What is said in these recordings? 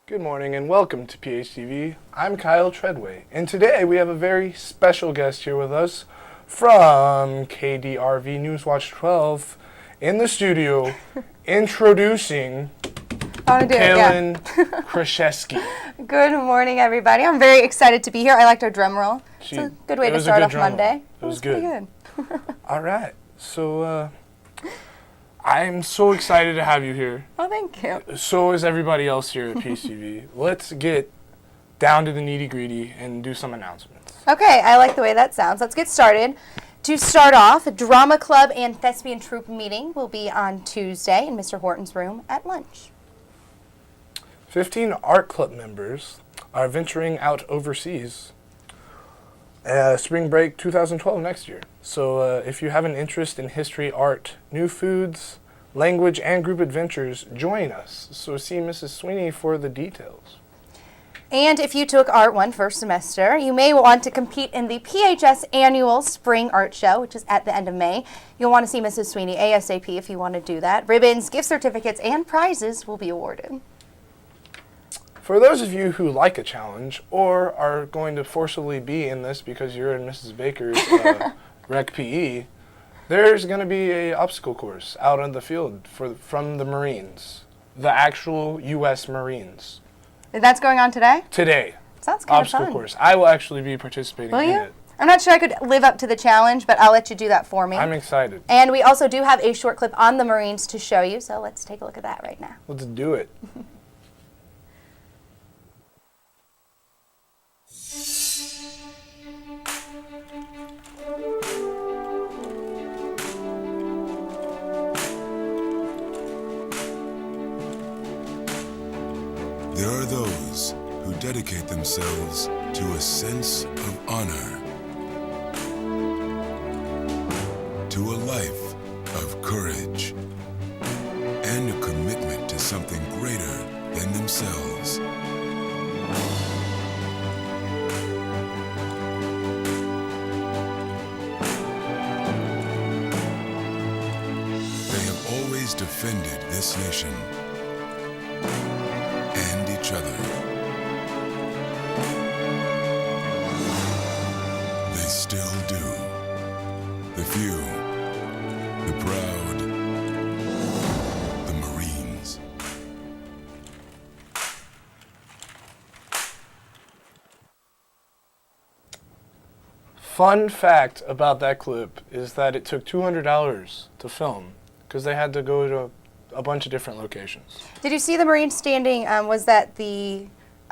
Good morning and welcome to PHTV. I'm Kyle Treadway, and today we have a very special guest here with us from KDRV Newswatch 12 in the studio, introducing Kaylin Kraszewski. Good morning, everybody. I'm very excited to be here. I liked our drum roll. It's a good way to start off Monday. It was good. All right. So, I'm so excited to have you here. Oh, thank you. So is everybody else here at PHTV. Let's get down to the nitty-gritty and do some announcements. Okay, I like the way that sounds. Let's get started. To start off, a drama club and thespian troupe meeting will be on Tuesday in Mr. Horton's room at lunch. 15 art club members are venturing out overseas. Spring break 2012 next year. So if you have an interest in history, art, new foods, language, and group adventures, join us. So see Mrs. Sweeney for the details. And if you took Art 1 first semester, you may want to compete in the PHS Annual Spring Art Show, which is at the end of May. You'll want to see Mrs. Sweeney ASAP if you want to do that. Ribbons, gift certificates, and prizes will be awarded. For those of you who like a challenge or are going to forcibly be in this because you're in Mrs. Baker's Rec PE, there's going to be a obstacle course out on the field from the Marines, the actual U.S. Marines. That's going on today? Today. Sounds kind of fun. Obstacle course. I will actually be participating in it. I'm not sure I could live up to the challenge, but I'll let you do that for me. I'm excited. And we also do have a short clip on the Marines to show you, so let's take a look at that right now. Let's do it. There are those who dedicate themselves to a sense of honor, to a life of courage, and a commitment to something greater than themselves. They have always defended this nation and each other. They still do. The few, the proud, the Marines. Fun fact about that clip is that it took $200 to film because they had to go to a bunch of different locations. Did you see the Marines standing, was that I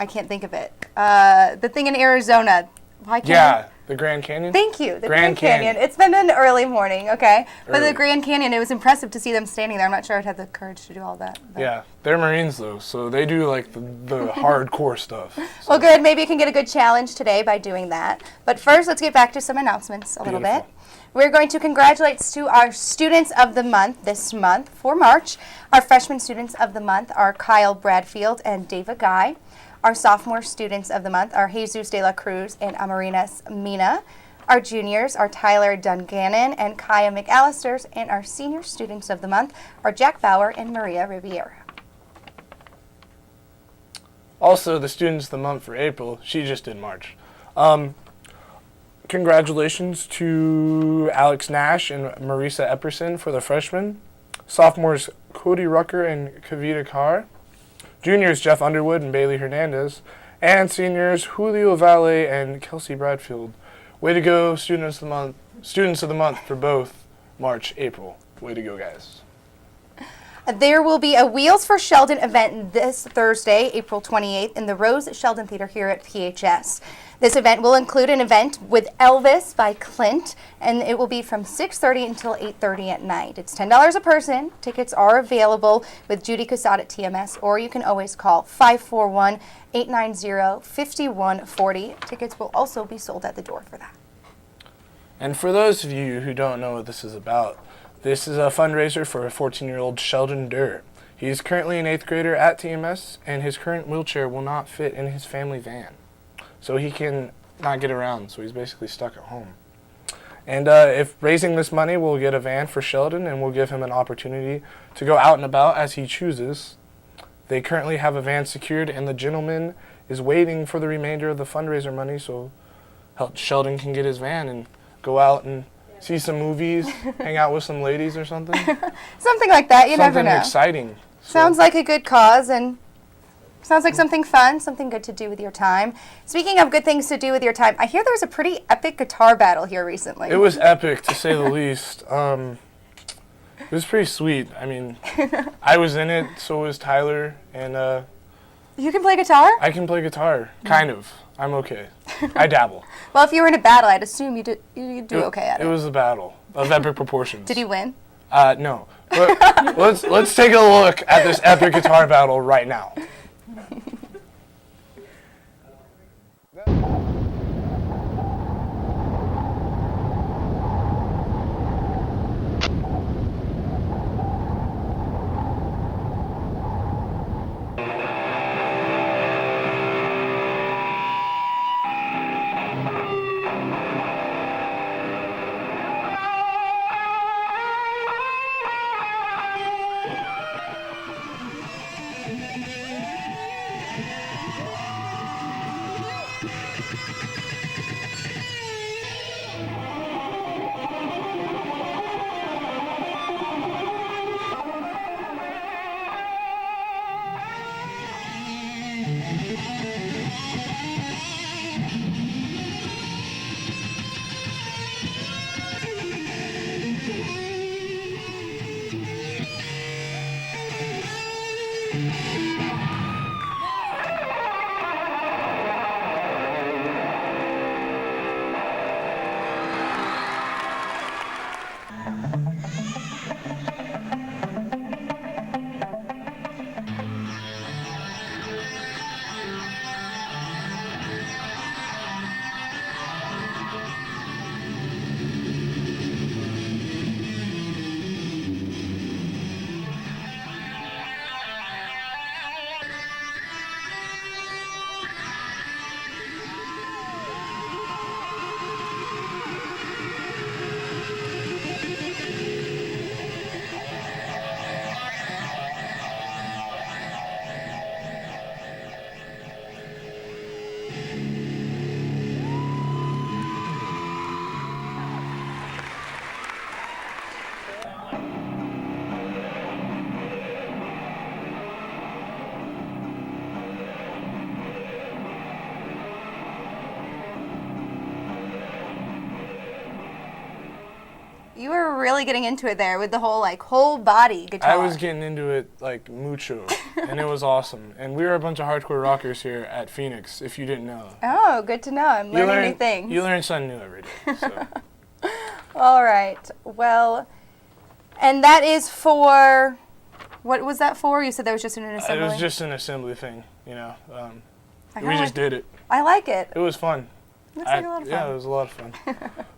can't think of it, the thing in Arizona? The Grand Canyon? Thank you, the Grand Canyon. It's been an early morning, okay? But the Grand Canyon, it was impressive to see them standing there. I'm not sure I'd have the courage to do all that. Yeah, they're Marines though, so they do like the hardcore stuff. So. Well, good. Maybe you can get a good challenge today by doing that. But first, let's get back to some announcements a little bit. We're going to congratulate to our Students of the Month this month for March. Our Freshman Students of the Month are Kyle Bradfield and David Guy. Our Sophomore Students of the Month are Jesus de la Cruz and Amarinas Mina. Our Juniors are Tyler Dungannon and Kaya McAllisters. And our Senior Students of the Month are Jack Bauer and Maria Riviera. Also, the Students of the Month for April, she just did March. Congratulations to Alex Nash and Marisa Epperson for the freshmen. Sophomores Cody Rucker and Kavita Carr. Juniors Jeff Underwood and Bailey Hernandez. And seniors Julio Valle and Kelsey Bradfield. Way to go, Students of the Month for both March, April. Way to go, guys. There will be a Wheels for Sheldon event this Thursday, April 28th, in the Rose Sheldon Theater here at PHS. This event will include an event with Elvis by Clint, and it will be from 6:30 until 8:30 at night. It's $10 a person. Tickets are available with Judy Casad at TMS, or you can always call 541-890-5140. Tickets will also be sold at the door for that. And for those of you who don't know what this is about, this is a fundraiser for a 14-year-old Sheldon Durr. He's currently an 8th grader at TMS, and his current wheelchair will not fit in his family van. So he can not get around, so he's basically stuck at home. And if raising this money, we'll get a van for Sheldon, and we'll give him an opportunity to go out and about as he chooses. They currently have a van secured, and the gentleman is waiting for the remainder of the fundraiser money so Sheldon can get his van and go out and see some movies, hang out with some ladies or something. Something like that, you never know. Something exciting. Sounds like a good cause, and sounds like something fun, something good to do with your time. Speaking of good things to do with your time, I hear there was a pretty epic guitar battle here recently. It was epic, to say the least. It was pretty sweet. I mean, I was in it, so was Tyler, and You can play guitar? I can play guitar, kind of. I'm okay. I dabble. Well, if you were in a battle, I'd assume you do okay at it. It was a battle of epic proportions. Did you win? No. But let's take a look at this epic guitar battle right now. You were really getting into it there with the whole body guitar. I was getting into it like mucho, and it was awesome. And we were a bunch of hardcore rockers here at Phoenix, if you didn't know. Oh, good to know. I'm learning new things. You learn something new every day. So. All right. Well, and that is for, what was that for? You said that was just an assembly? It was just an assembly thing, you know. We just did it. I like it. It was fun. Looks like a lot of fun. Yeah, it was a lot of fun.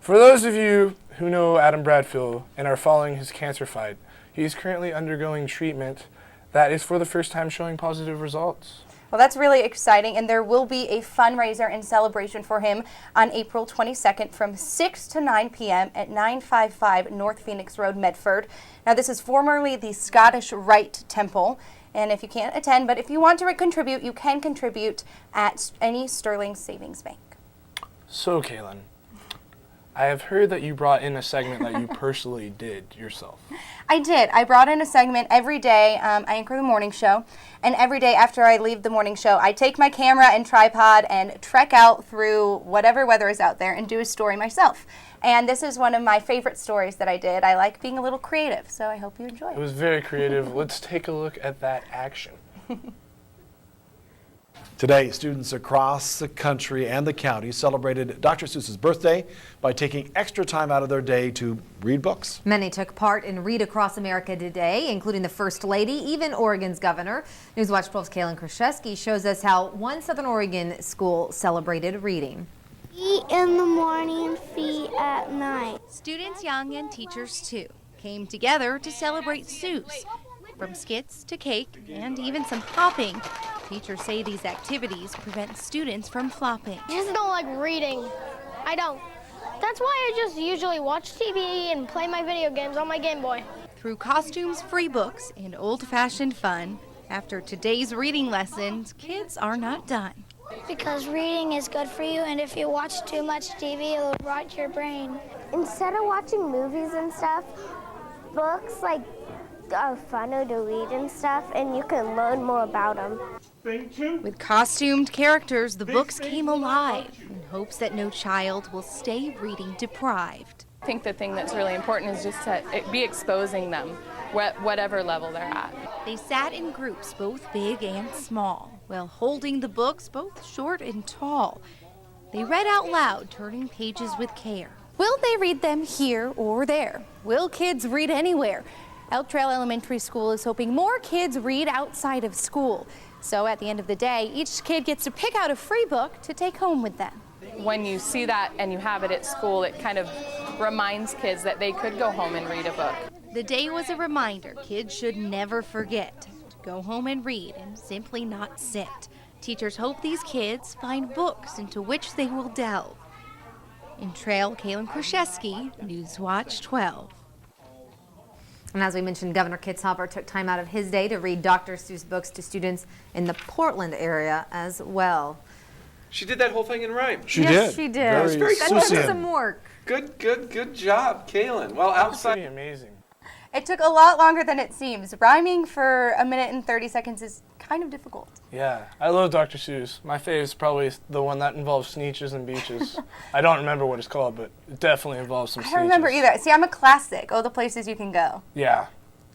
For those of you who know Adam Bradfield and are following his cancer fight, he is currently undergoing treatment that is for the first time showing positive results. Well, that's really exciting, and there will be a fundraiser and celebration for him on April 22nd from 6 to 9 p.m. at 955 North Phoenix Road, Medford. Now, this is formerly the Scottish Rite Temple, and if you can't attend, but if you want to contribute, you can contribute at any Sterling Savings Bank. So, Kaylin, I have heard that you brought in a segment that you personally did yourself. I did. I brought in a segment every day. I anchor the morning show, and every day after I leave the morning show, I take my camera and tripod and trek out through whatever weather is out there and do a story myself. And this is one of my favorite stories that I did. I like being a little creative, so I hope you enjoy it. It was very creative. Let's take a look at that action. Today, students across the country and the county celebrated Dr. Suess's birthday by taking extra time out of their day to read books. Many took part in Read Across America today, including the First Lady, even Oregon's governor. Newswatch 12's Kaylin Kraszewski shows us how one Southern Oregon school celebrated reading. Eat in the morning, feed at night. Students young and teachers too came together to celebrate Suess. From skits to cake and even some hopping. Teachers say these activities prevent students from flopping. I just don't like reading. I don't. That's why I just usually watch TV and play my video games on my Game Boy. Through costumes, free books, and old-fashioned fun, After today's reading lessons, kids are not done. Because reading is good for you, and if you watch too much TV, it'll rot your brain. Instead of watching movies and stuff, books like are funner to read and stuff, and you can learn more about them. With costumed characters, the books came alive in hopes that no child will stay reading deprived. I think the thing that's really important is just to be exposing them, whatever level they're at. They sat in groups, both big and small, while holding the books, both short and tall. They read out loud, turning pages with care. Will they read them here or there? Will kids read anywhere? Elk Trail Elementary School is hoping more kids read outside of school. So at the end of the day, each kid gets to pick out a free book to take home with them. When you see that and you have it at school, it kind of reminds kids that they could go home and read a book. The day was a reminder kids should never forget to go home and read and simply not sit. Teachers hope these kids find books into which they will delve. In Trail, Kaylin Krzyzewski, Newswatch 12. And as we mentioned, Governor Kitzhaber took time out of his day to read Dr. Seuss books to students in the Portland area as well. She did that whole thing in rhyme. Yes, she did. That was very That took Seussian. some work. Good job, Kaylin. Well, outside. Pretty amazing. It took a lot longer than it seems. Rhyming for 1 minute and 30 seconds is kind of difficult. Yeah, I love Dr. Seuss. My fave is probably the one that involves sneeches and beaches. I don't remember what it's called, but it definitely involves some I sneeches. don't remember either. See, I'm a classic. Oh, the places you can go. Yeah.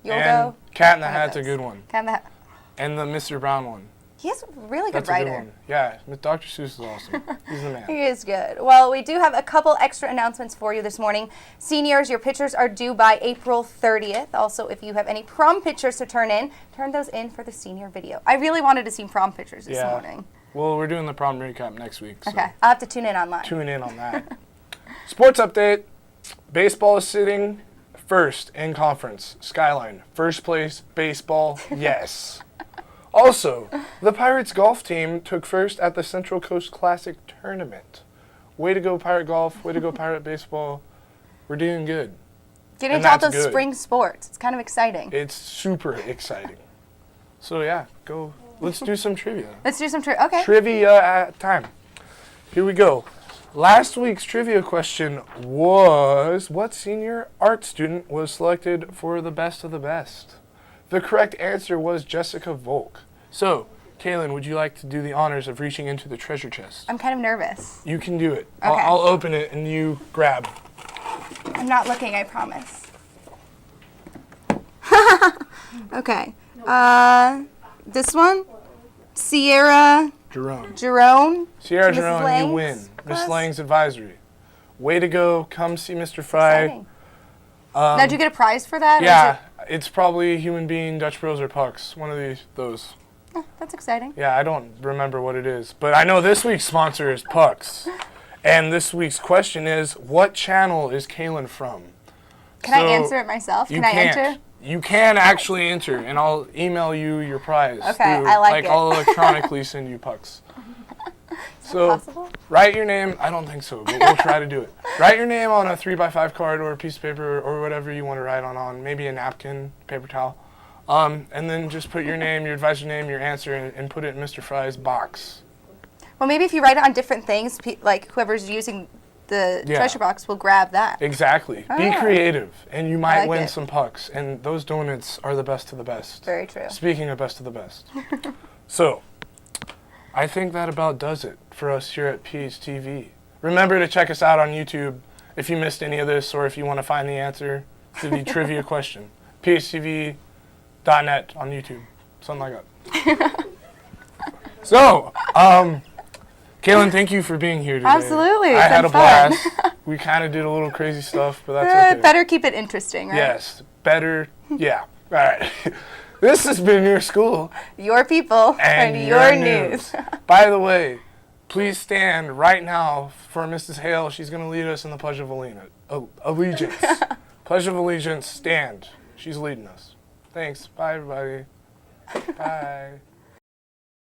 You'll and go. Cat in the One of Hat's a those. good one. Cat in the Hat. And the Mr. Brown one. He's a really good That's a writer. good one. Yeah, Dr. Seuss is awesome. He's the man. He is good. Well, we do have a couple extra announcements for you this morning. Seniors, your pictures are due by April 30th. Also, if you have any prom pictures to turn those in for the senior video. I really wanted to see prom pictures this morning. Well, we're doing the prom recap next week. So Okay, I'll have to tune in online. tune in on that. Sports update. Baseball is sitting first in conference. Skyline. First place, baseball, yes. Also, the Pirates golf team took first at the Central Coast Classic tournament. Way to go, Pirate Golf. Way to go, Pirate Baseball. We're doing good. Getting And into all that's those good. spring sports. It's kind of exciting. It's super exciting. So yeah, go. Let's do some trivia. Let's do some okay. Trivia at time. Here we go. Last week's trivia question was, what senior art student was selected for the best of the best? The correct answer was Jessica Volk. So, Kaylin, would you like to do the honors of reaching into the treasure chest? I'm kind of nervous. You can do it. Okay. I'll open it and you grab. I'm not looking, I promise. Okay. This one? Sierra Jerome. Miss Sierra Jerome, you Lang's win. Miss class? Lang's advisory. Way to go. Come see Mr. Fry. Exciting. Now, did you get a prize for that? or is Yeah, it's probably Human Being, Dutch Bros, or Pucks. One of those. it- that's exciting. Yeah, I don't remember what it is. But I know this week's sponsor is Pucks. And this week's question is, what channel is Kaylin from? Can I answer it myself? You Can I can't. enter? You can actually enter, and I'll email you your prize. Okay, through, I like it. I'll electronically send you Pucks. So possible? write your name. I don't think so, but we'll try to do it. Write your name on a 3x5 card or a piece of paper or whatever you want to write on maybe a napkin, paper towel. And then just put your name, your advisor's name, your answer, and put it in Mr. Fry's box. Well, maybe if you write it on different things, like whoever's using the Yeah. treasure box will grab that. Exactly. Be Ah. creative, and you might like win it. some Pucks. And those donuts are the best of the best. Very true. Speaking of best of the best. So, I think that about does it for us here at PHTV. Remember to check us out on YouTube if you missed any of this or if you want to find the answer to the trivia question. PHTVnet on YouTube. Something like that. So, Kaylin, thank you for being here today. Absolutely, I it's had been a blast. We kind of did a little crazy stuff, but that's okay. Better keep it interesting, right? Yes, better. Yeah. All right. This has been your school. Your people and your news. By the way, please stand right now for Mrs. Hale. She's going to lead us in the Pledge of Allegiance. Pledge of Allegiance, stand. She's leading us. Thanks. Bye, everybody. Bye.